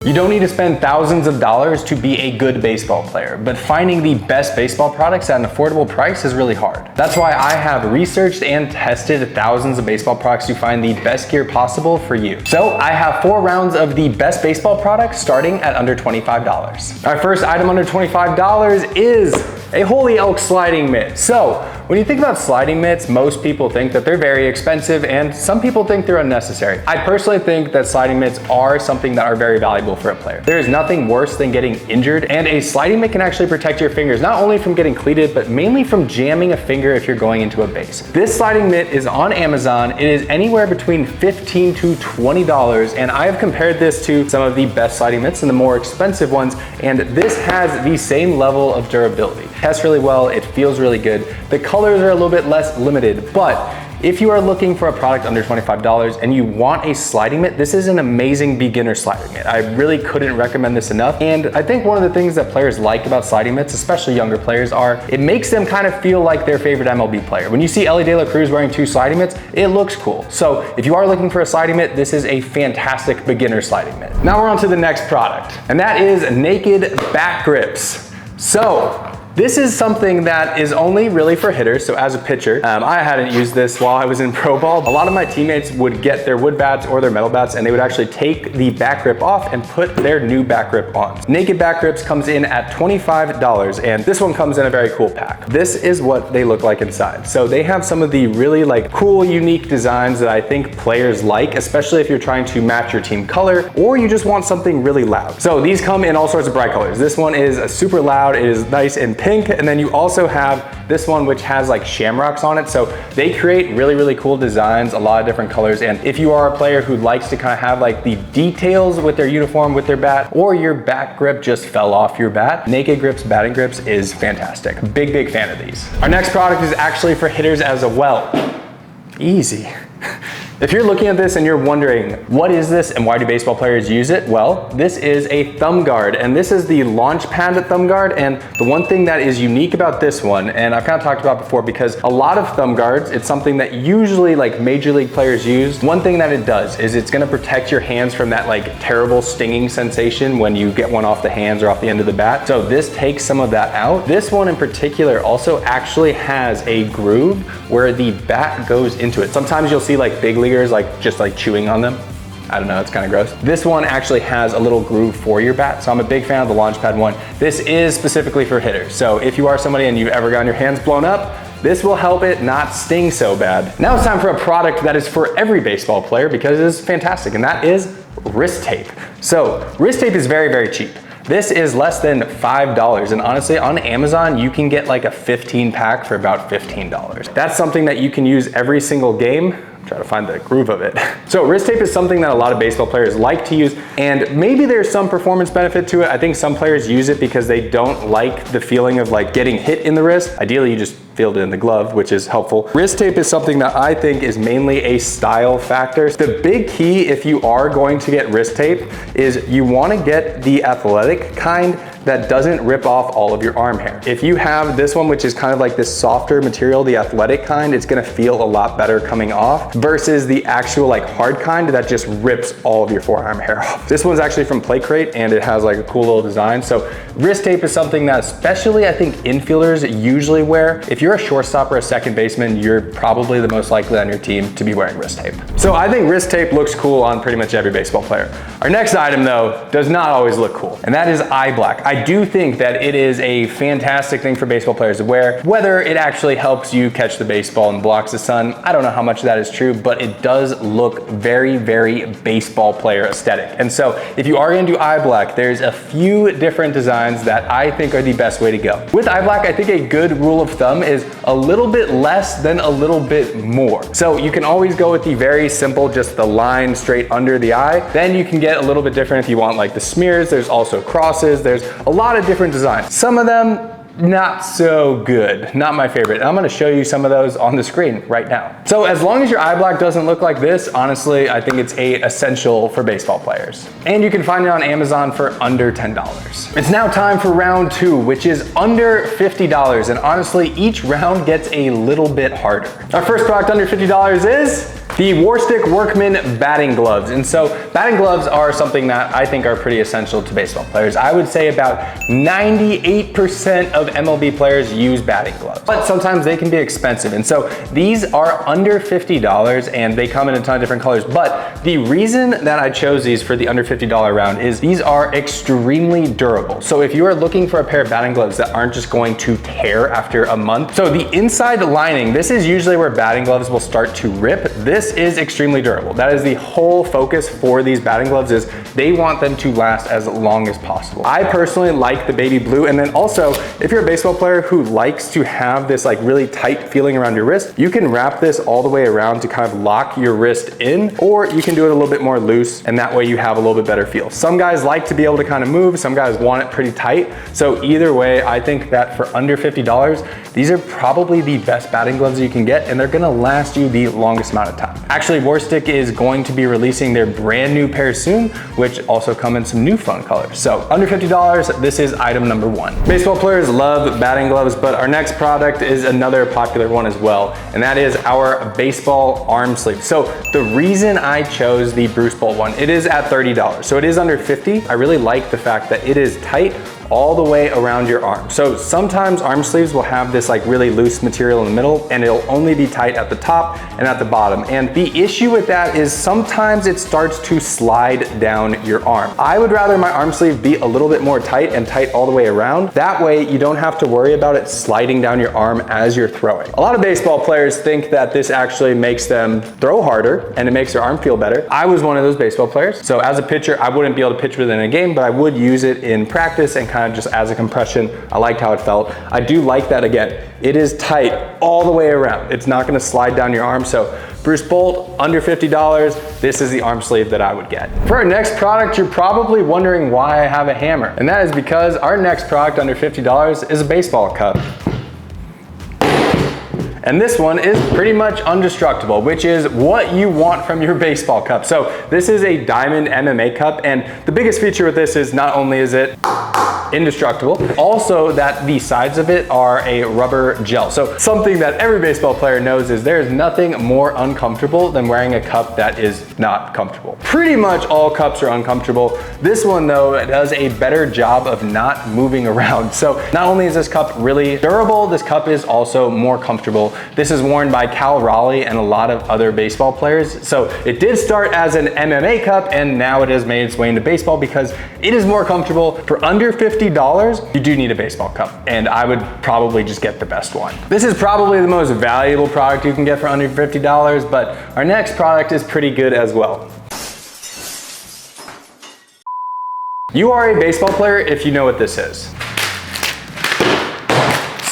You don't need to spend thousands of dollars to be a good baseball player, but finding the best baseball products at an affordable price is really hard. That's why I have researched and tested thousands of baseball products to find the best gear possible for you. So I have 4 rounds of the best baseball products starting at under $25. Our first item under $25 is a Holy Elk sliding mitt. So when you think about sliding mitts, most people think that they're very expensive and some people think they're unnecessary. I personally think that sliding mitts are something that are very valuable for a player. There is nothing worse than getting injured, and a sliding mitt can actually protect your fingers, not only from getting cleated, but mainly from jamming a finger if you're going into a base. This sliding mitt is on Amazon. It is anywhere between $15 to $20, and I have compared this to some of the best sliding mitts and the more expensive ones, and this has the same level of durability. It tests really well, it feels really good. The colors are a little bit less limited, but if you are looking for a product under $25 and you want a sliding mitt, this is an amazing beginner sliding mitt. I really couldn't recommend this enough. And I think one of the things that players like about sliding mitts, especially younger players, are it makes them kind of feel like their favorite MLB player. When you see Elly De La Cruz wearing 2 sliding mitts, it looks cool. So if you are looking for a sliding mitt, this is a fantastic beginner sliding mitt. Now we're on to the next product, and that is Naked Bat Grips. So this is something that is only really for hitters. So as a pitcher, I hadn't used this while I was in pro ball. A lot of my teammates would get their wood bats or their metal bats and they would actually take the bat grip off and put their new bat grip on. Naked Bat Grips comes in at $25, and this one comes in a very cool pack. This is what they look like inside. So they have some of the really cool, unique designs that I think players like, especially if you're trying to match your team color or you just want something really loud. So these come in all sorts of bright colors. This one is super loud. It is nice and pink, and then you also have this one which has like shamrocks on it. So they create really cool designs, a lot of different colors. And if you are a player who likes to kind of have like the details with their uniform, with their bat, or your bat grip just fell off your bat, Naked Grips batting grips is fantastic. Big fan of these. Our next product is actually for hitters as well. Easy. If you're looking at this and you're wondering, what is this and why do baseball players use it? Well, this is a thumb guard, and this is the Launchpad thumb guard. And the one thing that is unique about this one, and I've kind of talked about before, because a lot of thumb guards, it's something that usually like major league players use. One thing that it does is it's gonna protect your hands from that like terrible stinging sensation when you get one off the hands or off the end of the bat. So this takes some of that out. This one in particular also actually has a groove where the bat goes into it. Sometimes you'll see like big leaguers just chewing on them. I don't know, it's kind of gross. This one actually has a little groove for your bat, so I'm a big fan of the Launchpad one. This is specifically for hitters, so if you are somebody and you've ever gotten your hands blown up, this will help it not sting so bad. Now it's time for a product that is for every baseball player because it is fantastic, and that is wrist tape. So wrist tape is very cheap. This is less than $5, and honestly on Amazon you can get like a 15 pack for about $15. That's something that you can use every single game. Try to find the groove of it. So wrist tape is something that a lot of baseball players like to use, and maybe there's some performance benefit to it. I think some players use it because they don't like the feeling of like getting hit in the wrist. Ideally you just feel it in the glove, which is helpful. Wrist tape is something that I think is mainly a style factor. The big key if you are going to get wrist tape is you want to get the athletic kind that doesn't rip off all of your arm hair. If you have this one, which is kind of like this softer material, the athletic kind, it's gonna feel a lot better coming off versus the actual like hard kind that just rips all of your forearm hair off. This one's actually from Play Crate and it has like a cool little design. So wrist tape is something that especially I think infielders usually wear. If you're a shortstop or a second baseman, you're probably the most likely on your team to be wearing wrist tape. So I think wrist tape looks cool on pretty much every baseball player. Our next item though does not always look cool, and that is eye black. I do think that it is a fantastic thing for baseball players to wear. Whether it actually helps you catch the baseball and blocks the sun, I don't know how much of that is true, but it does look very baseball player aesthetic. And so if you are gonna do eye black, there's a few different designs that I think are the best way to go. With eye black, I think a good rule of thumb is a little bit less than a little bit more. So you can always go with the very simple, just the line straight under the eye. Then you can get a little bit different if you want like the smears. There's also crosses. There's a lot of different designs. Some of them not so good, not my favorite. And I'm gonna show you some of those on the screen right now. So as long as your eye black doesn't look like this, honestly, I think it's a essential for baseball players. And you can find it on Amazon for under $10. It's now time for round 2, which is under $50. And honestly, each round gets a little bit harder. Our first product under $50 is The Warstic Workman batting gloves. And so batting gloves are something that I think are pretty essential to baseball players. I would say about 98% of MLB players use batting gloves, but sometimes they can be expensive. And so these are under $50 and they come in a ton of different colors. But the reason that I chose these for the under $50 round is these are extremely durable. So if you are looking for a pair of batting gloves that aren't just going to tear after a month. So the inside lining, this is usually where batting gloves will start to rip. This is extremely durable. That is the whole focus for these batting gloves, is they want them to last as long as possible. I personally like the baby blue. And then also, if you're a baseball player who likes to have this like really tight feeling around your wrist, you can wrap this all the way around to kind of lock your wrist in, or you can do it a little bit more loose, and that way you have a little bit better feel. Some guys like to be able to kind of move, some guys want it pretty tight. So either way, I think that for under $50, these are probably the best batting gloves you can get, and they're gonna last you the longest amount of time. Actually, Warstic is going to be releasing their brand new pair soon, which also come in some new fun colors. So under $50, this is item number one. Baseball players love batting gloves, but our next product is another popular one as well, and that is our baseball arm sleeve. So the reason I chose the Bruce Bolt one, it is at $30, so it is under $50. I really like the fact that it is tight all the way around your arm. So sometimes arm sleeves will have this like really loose material in the middle, and it'll only be tight at the top and at the bottom. And the issue with that is sometimes it starts to slide down your arm. I would rather my arm sleeve be a little bit more tight and tight all the way around. That way you don't have to worry about it sliding down your arm as you're throwing. A lot of baseball players think that this actually makes them throw harder and it makes their arm feel better. I was one of those baseball players. So as a pitcher, I wouldn't be able to pitch within a game, but I would use it in practice and kind of just as a compression. I liked how it felt. I do like that, again, it is tight all the way around. It's not gonna slide down your arm. So Bruce Bolt, under $50, this is the arm sleeve that I would get. For our next product, you're probably wondering why I have a hammer. And that is because our next product under $50 is a baseball cup. And this one is pretty much indestructible, which is what you want from your baseball cup. So this is a diamond MMA cup, and the biggest feature with this is not only is it indestructible, also that the sides of it are a rubber gel. So something that every baseball player knows is there's nothing more uncomfortable than wearing a cup that is not comfortable. Pretty much all cups are uncomfortable. This one though does a better job of not moving around. So not only is this cup really durable, this cup is also more comfortable. This is worn by Cal Raleigh and a lot of other baseball players. So it did start as an MMA cup, and now it has made its way into baseball because it is more comfortable. For under $50, you do need a baseball cup, and I would probably just get the best one. This is probably the most valuable product you can get for under $50, but our next product is pretty good as well. You are a baseball player if you know what this is.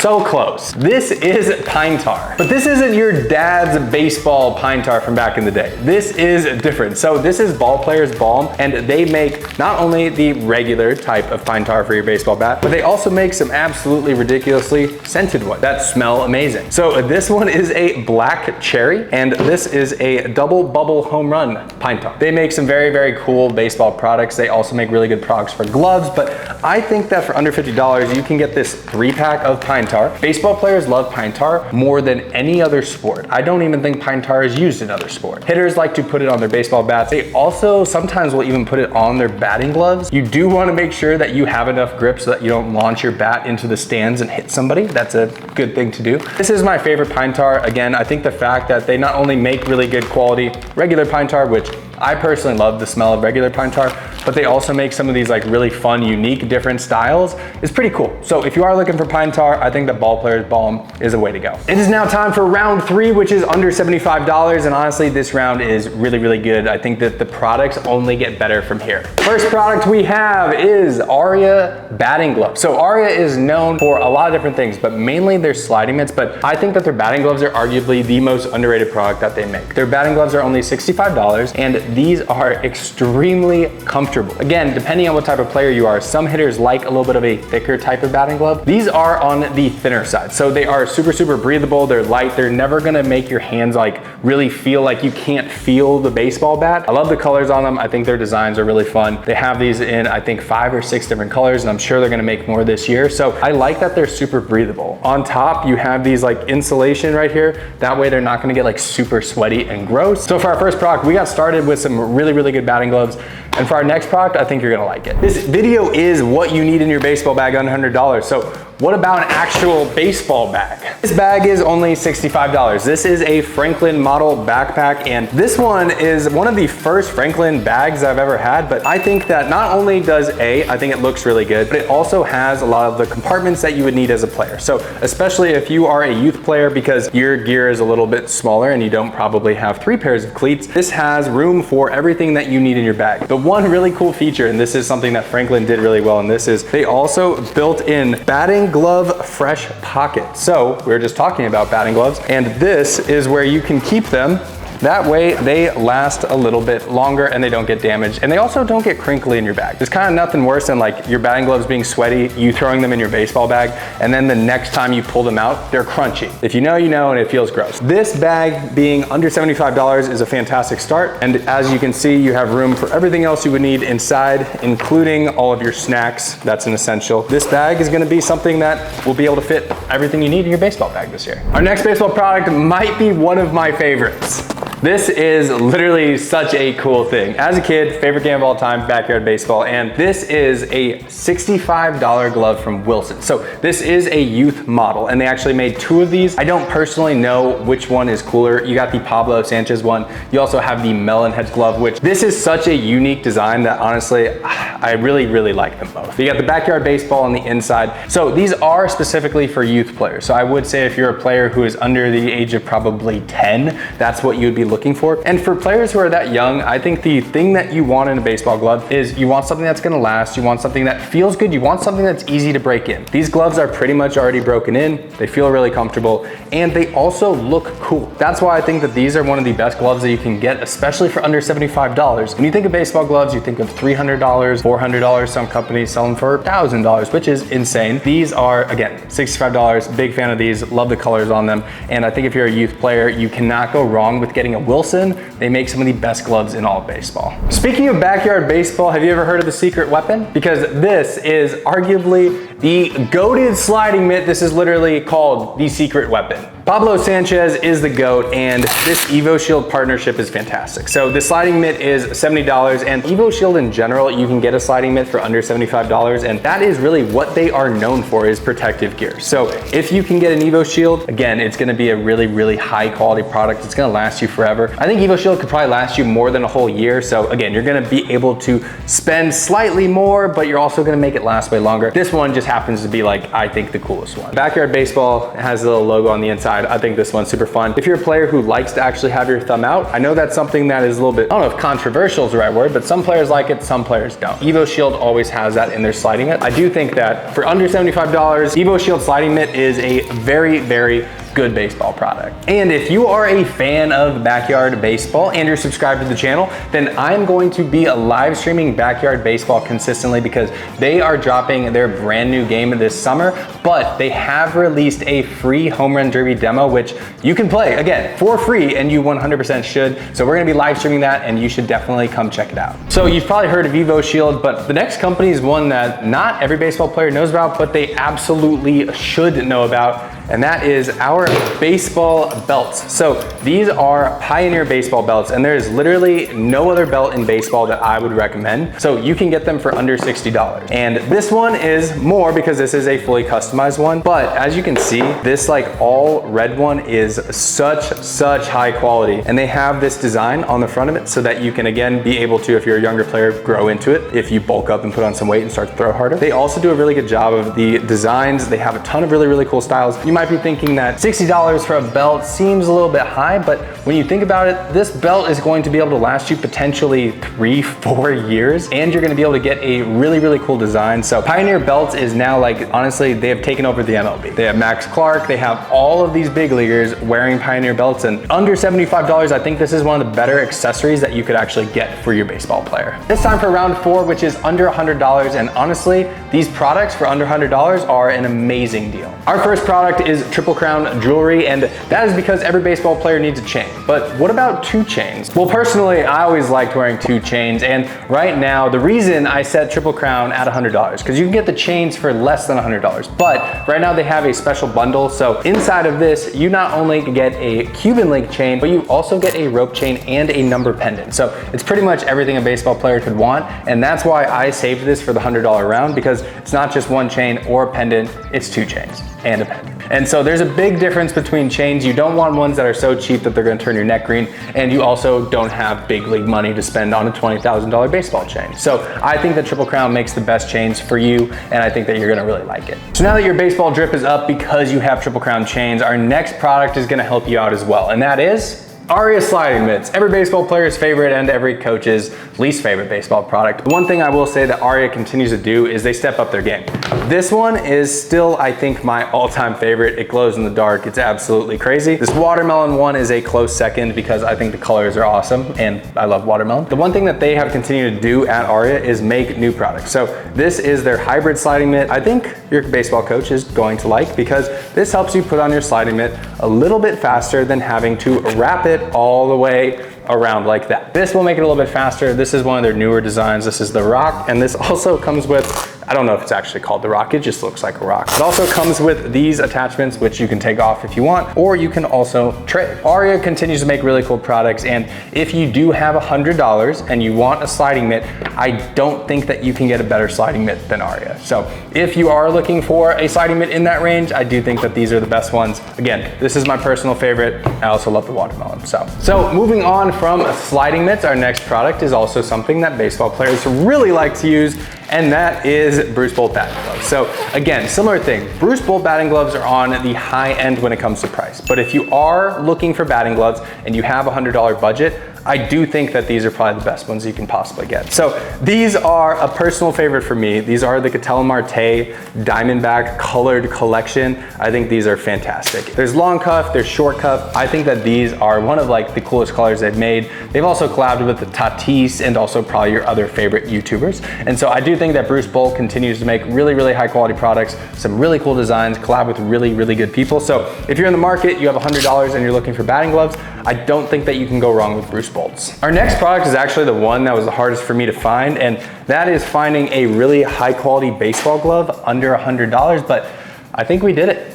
So close. This is pine tar, but this isn't your dad's baseball pine tar from back in the day. This is different. So this is Ball Players Balm, and they make not only the regular type of pine tar for your baseball bat, but they also make some absolutely ridiculously scented ones that smell amazing. So this one is a black cherry, and this is a double bubble home run pine tar. They make some very, very cool baseball products. They also make really good products for gloves, but I think that for under $50, you can get this 3-pack of pine tar. Baseball players love pine tar more than any other sport. I don't even think pine tar is used in other sports. Hitters like to put it on their baseball bats. They also sometimes will even put it on their batting gloves. You do want to make sure that you have enough grip so that you don't launch your bat into the stands and hit somebody. That's a good thing to do. This is my favorite pine tar. Again, I think the fact that they not only make really good quality regular pine tar, which I personally love the smell of regular pine tar, but they also make some of these like really fun, unique, different styles. It's pretty cool. So if you are looking for pine tar, I think the Ball Players Balm is a way to go. It is now time for round 3, which is under $75. And honestly, this round is really, really good. I think that the products only get better from here. First product we have is Aria batting gloves. So Aria is known for a lot of different things, but mainly their sliding mitts. But I think that their batting gloves are arguably the most underrated product that they make. Their batting gloves are only $65, and and these are extremely comfortable. Again, depending on what type of player you are, some hitters like a little bit of a thicker type of batting glove. These are on the thinner side. So they are super breathable, they're light, they're never gonna make your hands like really feel like you can't feel the baseball bat. I love the colors on them. I think their designs are really fun. They have these in, I think, 5 or 6 different colors, and I'm sure they're gonna make more this year. So I like that they're super breathable. On top, you have these like insulation right here. That way they're not gonna get like super sweaty and gross. So for our first product, we got started with some really good batting gloves. And for our next product, I think you're gonna like it. This video is what you need in your baseball bag under $100. So what about an actual baseball bag? This bag is only $65. This is a Franklin model backpack, and this one is one of the first Franklin bags I've ever had, but I think that not only does I think it looks really good, but it also has a lot of the compartments that you would need as a player. So especially if you are a youth player, because your gear is a little bit smaller and you don't probably have 3 pairs of cleats, this has room for everything that you need in your bag. The one really cool feature, and this is something that Franklin did really well, and this is they also built in batting glove fresh pocket. So we were just talking about batting gloves, and this is where you can keep them. That way they last a little bit longer and they don't get damaged, and they also don't get crinkly in your bag. There's kind of nothing worse than like your batting gloves being sweaty, you throwing them in your baseball bag, and then the next time you pull them out, they're crunchy. If you know, you know, and it feels gross. This bag being under $75 is a fantastic start, and as you can see, you have room for everything else you would need inside, including all of your snacks. That's an essential. This bag is gonna be something that will be able to fit everything you need in your baseball bag this year. Our next baseball product might be one of my favorites. This is literally such a cool thing. As a kid, favorite game of all time, backyard baseball, and this is a $65 glove from Wilson. So this is a youth model, and they actually made 2 of these. I don't personally know which one is cooler. You got the Pablo Sanchez one. You also have the Melon Heads glove, which this is such a unique design that honestly, I really like them both. You got the backyard baseball on the inside. So these are specifically for youth players. So I would say if you're a player who is under the age of probably 10, that's what you'd be looking for. And for players who are that young, I think the thing that you want in a baseball glove is you want something that's gonna last, you want something that feels good, you want something that's easy to break in. These gloves are pretty much already broken in, they feel really comfortable, and they also look cool. That's why I think that these are one of the best gloves that you can get, especially for under $75. When you think of baseball gloves, you think of $300, $400, some companies sell them for $1,000, which is insane. These are, again, $65, big fan of these, love the colors on them, and I think if you're a youth player, you cannot go wrong with getting a Wilson. They make some of the best gloves in all of baseball. Speaking of backyard baseball, have you ever heard of the secret weapon? Because this is arguably the goated sliding mitt. This is literally called the secret weapon. Pablo Sanchez is the GOAT, and this EvoShield partnership is fantastic. So the sliding mitt is $70, and EvoShield in general, you can get a sliding mitt for under $75, and that is really what they are known for, is protective gear. So if you can get an EvoShield, again, it's gonna be a really high quality product. It's gonna last you forever. I think EvoShield could probably last you more than a whole year. So again, you're gonna be able to spend slightly more, but you're also gonna make it last way longer. This one just happens to be like, I think, the coolest one. Backyard baseball has a little logo on the inside. I think this one's super fun. If you're a player who likes to actually have your thumb out, I know that's something that is a little bit, I don't know if controversial is the right word, but some players like it, some players don't. EvoShield always has that in their sliding mitt. I do think that for under $75, EvoShield sliding mitt is a very good baseball product. And if you are a fan of backyard baseball and you're subscribed to the channel, then I'm going to be live streaming backyard baseball consistently, because they are dropping their brand new game this summer, but they have released a free home run derby demo, which you can play, again, for free, and you 100% should. So we're gonna be live streaming that, and you should definitely come check it out. So you've probably heard of EvoShield, but the next company is one that not every baseball player knows about, but they absolutely should know about, and that is our baseball belts. So these are Pioneer baseball belts, and there is literally no other belt in baseball that I would recommend. So you can get them for under $60. And this one is more because this is a fully customized one. But as you can see, this like all red one is such high quality. And they have this design on the front of it so that you can, again, be able to, if you're a younger player, grow into it if you bulk up and put on some weight and start to throw harder. They also do a really good job of the designs. They have a ton of really cool styles. You might might be thinking that $60 for a belt seems a little bit high, but when you think about it, this belt is going to be able to last you potentially 3-4 years, and you're gonna be able to get a really, really cool design. So Pioneer belts is now, like, honestly, they have taken over the MLB. They have Max Clark, they have all of these big leaguers wearing Pioneer belts, and under $75, I think this is one of the better accessories that you could actually get for your baseball player. It's time for round 4, which is under $100, and honestly, these products for under $100 are an amazing deal. Our first product is Triple Crown jewelry, and that is because every baseball player needs a chain. But what about 2 chains? Well, personally, I always liked wearing 2 chains, and right now, the reason I set Triple Crown at $100, because you can get the chains for less than $100, but right now they have a special bundle. So inside of this, you not only get a Cuban link chain, but you also get a rope chain and a number pendant. So it's pretty much everything a baseball player could want, and that's why I saved this for the $100 round, because it's not just 1 chain or a pendant, it's 2 chains and a pendant. And so there's a big difference between chains. You don't want ones that are so cheap that they're gonna turn your neck green, and you also don't have big league money to spend on a $20,000 baseball chain. So I think that Triple Crown makes the best chains for you, and I think that you're gonna really like it. So now that your baseball drip is up because you have Triple Crown chains, our next product is gonna help you out as well, and that is Aria sliding mitts, every baseball player's favorite and every coach's least favorite baseball product. The one thing I will say that Aria continues to do is they step up their game. This one is still, I think, my all-time favorite. It glows in the dark. It's absolutely crazy. This watermelon one is a close second because I think the colors are awesome and I love watermelon. The one thing that they have continued to do at Aria is make new products. So this is their hybrid sliding mitt. I think your baseball coach is going to like, because this helps you put on your sliding mitt a little bit faster than having to wrap it all the way around like that. This will make it a little bit faster. This is one of their newer designs. This is the Rock, and this also comes with, I don't know if it's actually called the Rock, it just looks like a rock. It also comes with these attachments, which you can take off if you want, or you can also trade. Aria continues to make really cool products, and if you do have $100 and you want a sliding mitt, I don't think that you can get a better sliding mitt than Aria. So if you are looking for a sliding mitt in that range, I do think that these are the best ones. Again, this is my personal favorite. I also love the watermelon. So moving on from sliding mitts, our next product is also something that baseball players really like to use, and that is Bruce Bolt batting gloves. So again, similar thing. Bruce Bolt batting gloves are on the high end when it comes to price. But if you are looking for batting gloves and you have a $100 budget, I do think that these are probably the best ones you can possibly get. So these are a personal favorite for me. These are the Ketel Marte Diamondback colored collection. I think these are fantastic. There's long cuff, there's short cuff. I think that these are one of like the coolest colors they've made. They've also collabed with the Tatis and also probably your other favorite YouTubers. And so I do think that Bruce Bolt continues to make really, really high quality products, some really cool designs, collab with really, really good people. So if you're in the market, you have $100 and you're looking for batting gloves, I don't think that you can go wrong with Bruce Bolts. Our next product is actually the one that was the hardest for me to find, and that is finding a really high quality baseball glove under $100, but I think we did it.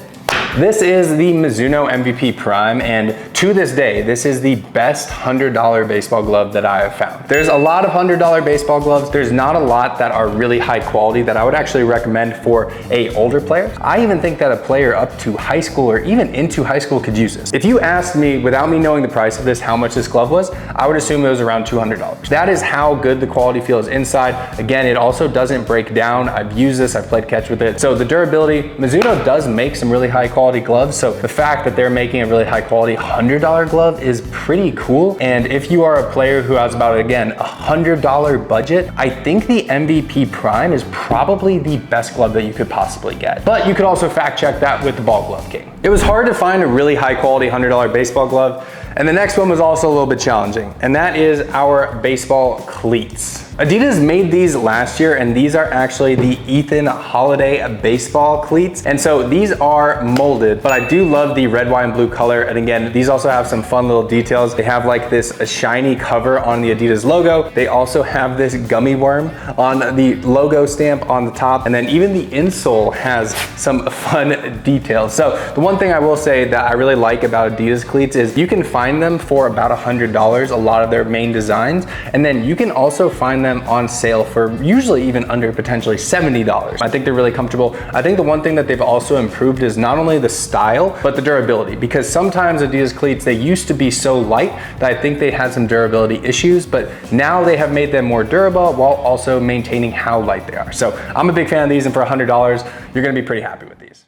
This is the Mizuno MVP Prime, and to this day, this is the best $100 baseball glove that I have found. There's a lot of $100 baseball gloves. There's not a lot that are really high quality that I would actually recommend for a older player. I even think that a player up to high school or even into high school could use this. If you asked me, without me knowing the price of this, how much this glove was, I would assume it was around $200. That is how good the quality feels inside. Again, it also doesn't break down. I've used this, I've played catch with it. So the durability, Mizuno does make some really high quality gloves. So the fact that they're making a really high quality $100 glove is pretty cool. And if you are a player who has about, again, a $100 budget, I think the MVP Prime is probably the best glove that you could possibly get. But you could also fact check that with the Ball Glove King. It was hard to find a really high quality $100 baseball glove. And the next one was also a little bit challenging, and that is our baseball cleats. Adidas made these last year, and these are actually the Ethan Holiday baseball cleats. And so these are molded, but I do love the red, white, and blue color. And again, these also have some fun little details. They have like this shiny cover on the Adidas logo. They also have this gummy worm on the logo stamp on the top. And then even the insole has some fun details. So the one thing I will say that I really like about Adidas cleats is you can find them for about $100, a lot of their main designs. And then you can also find them on sale for usually even under potentially $70. I think they're really comfortable. I think the one thing that they've also improved is not only the style, but the durability, because sometimes Adidas cleats, they used to be so light that I think they had some durability issues, but now they have made them more durable while also maintaining how light they are. So I'm a big fan of these, and for $100, you're gonna be pretty happy with these.